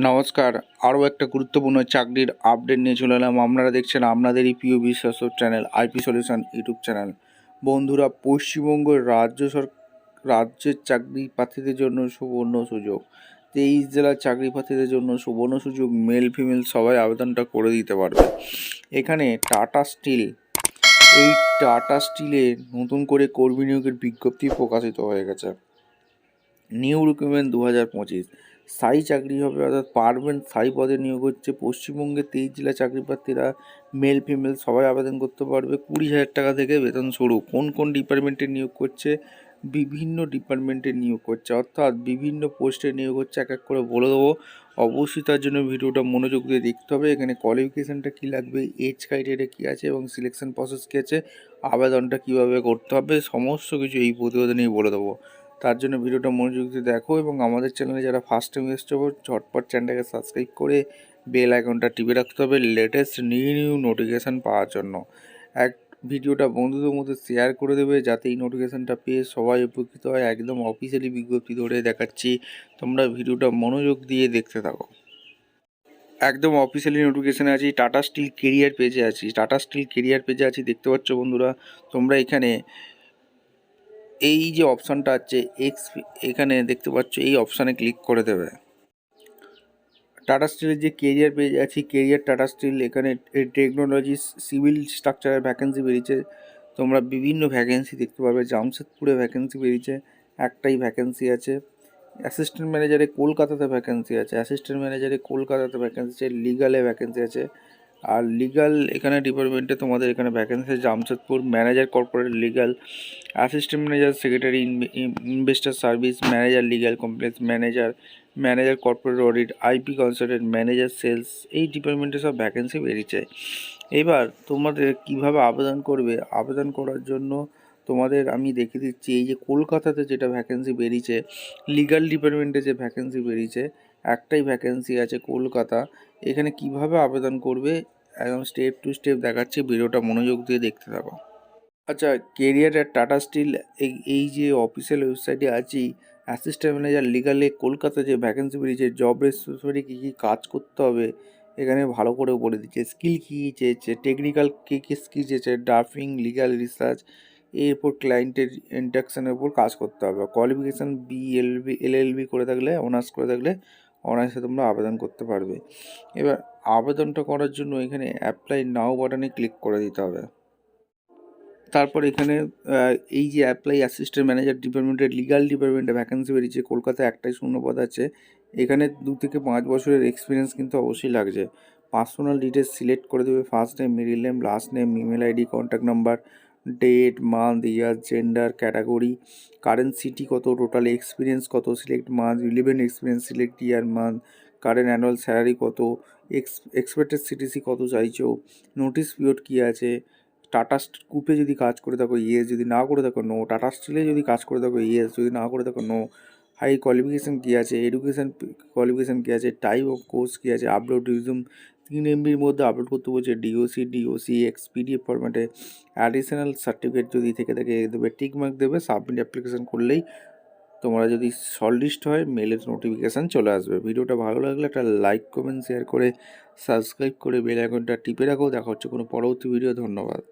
নমস্কার, আরও একটা গুরুত্বপূর্ণ চাকরির আপডেট নিয়ে চলে এলাম। আপনারা দেখছেন আপনাদেরই প্রিয় বিশ্বাস channel IP solution YouTube channel. বন্ধুরা, পশ্চিমবঙ্গের রাজ্যের চাকরি প্রার্থীদের জন্য সুবর্ণ সুযোগ। 23 জেলার চাকরি প্রার্থীদের জন্য সুবর্ণ সুযোগ। মেল ফিমেল সবাই আবেদনটা করে দিতে পারবে। এখানে টাটা স্টিলে নতুন করে কর্মী নিয়োগের বিজ্ঞপ্তি প্রকাশিত হয়ে গেছে। নিউ রিক্রুটমেন্ট 2025 স্থায়ী চাকরি হবে, অর্থাৎ পার্মানেন্ট স্থায়ী পদে নিয়োগ হচ্ছে। পশ্চিমবঙ্গের 23 জেলা চাকরি প্রার্থীরা মেল ফিমেল সবাই আবেদন করতে পারবে। 20,000 টাকা থেকে বেতন শুরু। কোন কোন ডিপার্টমেন্টে নিয়োগ করছে? বিভিন্ন ডিপার্টমেন্টে নিয়োগ করছে, অর্থাৎ বিভিন্ন পোস্টে নিয়োগ হচ্ছে। এক এক করে বলে দেবো। অবশ্যই তার জন্য ভিডিওটা মনোযোগ দিয়ে দেখতে হবে। এখানে কোয়ালিফিকেশানটা কী লাগবে, এজ ক্রাইটেরিয়া কী আছে এবং সিলেকশন প্রসেস কী আছে, আবেদনটা কীভাবে করতে হবে, সমস্ত কিছু এই প্রতিবেদনেই বলে দেবো। তার জন্য ভিডিওটা মনোযোগ দিয়ে দেখো এবং আমাদের চ্যানেলে যারা ফার্স্ট টাইম এসেছো ঝটপট চ্যানেলটাকে সাবস্ক্রাইব করে বেল আইকনটা টিপে রাখতে হবে লেটেস্ট নিউ নোটিফিকেশান পাওয়ার জন্য। ভিডিওটা বন্ধুদের মধ্যে শেয়ার করে দেবে যাতে এই নোটিফিকেশানটা পেয়ে সবাই উপকৃত হয়। একদম অফিসিয়ালি বিজ্ঞপ্তি ধরে দেখাচ্ছি, তোমরা ভিডিওটা মনোযোগ দিয়ে দেখতে থাকো। একদম অফিসিয়ালি নোটিফিকেশানে আছি, টাটা স্টিল কেরিয়ার পেজে আছি। দেখতে পাচ্ছ বন্ধুরা, তোমরা এখানে এই যে অপশানটা আছে এখানে দেখতে পাচ্ছ, এই অপশানে ক্লিক করে দেবে। টাটা স্টিলের যে কেরিয়ার পেজ আছে, কেরিয়ার টাটা স্টিল, এখানে টেকনোলজি সিভিল স্ট্রাকচারের ভ্যাকেন্সি বেরিয়েছে। তোমরা বিভিন্ন ভ্যাকেন্সি দেখতে পাবে। জামশেদপুরে ভ্যাকেন্সি বেরিয়েছে, একটাই ভ্যাকেন্সি আছে। অ্যাসিস্ট্যান্ট ম্যানেজারে কলকাতাতে ভ্যাকেন্সি আছে, লিগালে ভ্যাকেন্সি আছে। আর লিগাল এখানে ডিপার্টমেন্টে তোমাদের এখানে vacancy Jamshedpur, manager corporate legal, assistant manager secretary investor service, manager legal complex, manager corporate audit, IP consultant, manager sales, এই ডিপার্টমেন্টে সব ভ্যাকেন্সি বেরিয়েছে। এবার তোমাদের কিভাবে আবেদন করবে, আবেদন করার জন্য তোমাদের আমি দেখিয়ে দিচ্ছি। এই যে কলকাতাতে যেটা ভ্যাকেন্সি বেরিয়েছে, লিগাল ডিপার্টমেন্টে যে ভ্যাকেন্সি বেরিয়েছে, একটাই ভ্যাকেন্সি আছে কলকাতা। এখানে কিভাবে আবেদন করবে একদম স্টেপ টু স্টেপ দেখাচ্ছি, ভিডিওটা মনোযোগ দিয়ে দেখতে থাকো। আচ্ছা, কেরিয়ার অ্যাট টাটা স্টিল এই যে অফিসিয়াল ওয়েবসাইটে আছি, অ্যাসিস্ট্যান্ট ম্যানেজার লিগালে কলকাতা যে ভ্যাকেন্সি বেরিয়েছে, জব রেসপন্সিবিলিটি কী কী কাজ করতে হবে এখানে ভালো করে বলে দিচ্ছে। স্কিল কী কী চেয়েছে, টেকনিক্যাল কী কী স্কিল চেয়েছে, ড্রাফটিং, লিগাল রিসার্চ, এরপর ক্লায়েন্টের ইন্টারাকশানের উপর কাজ করতে হবে। কোয়ালিফিকেশান এলএলবি করে থাকলে, অনার্স করে থাকলে অনার্সে তোমরা আবেদন করতে পারবে। এবার আবেদনটা করার জন্য এখানে অ্যাপ্লাই নাও বাটনে ক্লিক করে দিতে হবে। তারপর এখানে এই যে অ্যাপ্লাই অ্যাসিস্ট্যান্ট ম্যানেজার ডিপার্টমেন্টের লিগাল ডিপার্টমেন্টে ভ্যাকেন্সি বেরিয়েছে, কলকাতায় একটাই শূন্যপদ আছে। এখানে 2 থেকে 5 বছরের এক্সপিরিয়েন্স কিন্তু অবশ্যই লাগছে। পার্সোনাল ডিটেলস সিলেক্ট করে দেবে, first name, middle name, last name, email ID, contact number, date, month, year, gender, category, current city কত, টোটাল এক্সপিরিয়েন্স কত, select month, relevant experience, select year, month, current annual salary কত, expected CTC কত চাইছো, notice period কী আছে, tata গ্রুপে যদি কাজ করে থাকো ইয়েস, যদি না করে থাকো নো, টাটা স্টিলে যদি কাজ করে থাকো ইয়েস, যদি না করে থাকো নো, হাই কোয়ালিফিকেশান কী আছে, এডুকেশান কোয়ালিফিকেশান কী আছে, টাইপ অফ কোর্স কী আছে, আপলোড রিজুম 3 MBর মধ্যে আপলোড করতে বলছে, ডিওসি এক্সপিডিএফ ফরম্যাটে, অ্যাডিশনাল সার্টিফিকেট যদি থেকে থাকে দেবে, টিক মার্ক দেবে, সাবমিট অ্যাপ্লিকেশান করলেই তোমরা যদি শর্টলিস্ট হয় মেলের নোটিফিকেশান চলে আসবে। ভিডিওটা ভালো লাগলে একটা লাইক, কমেন্ট, শেয়ার করে সাবস্ক্রাইব করে বেল আইকনটা টিপে রাখো। দেখা হচ্ছে কোনো পরবর্তী ভিডিও। ধন্যবাদ।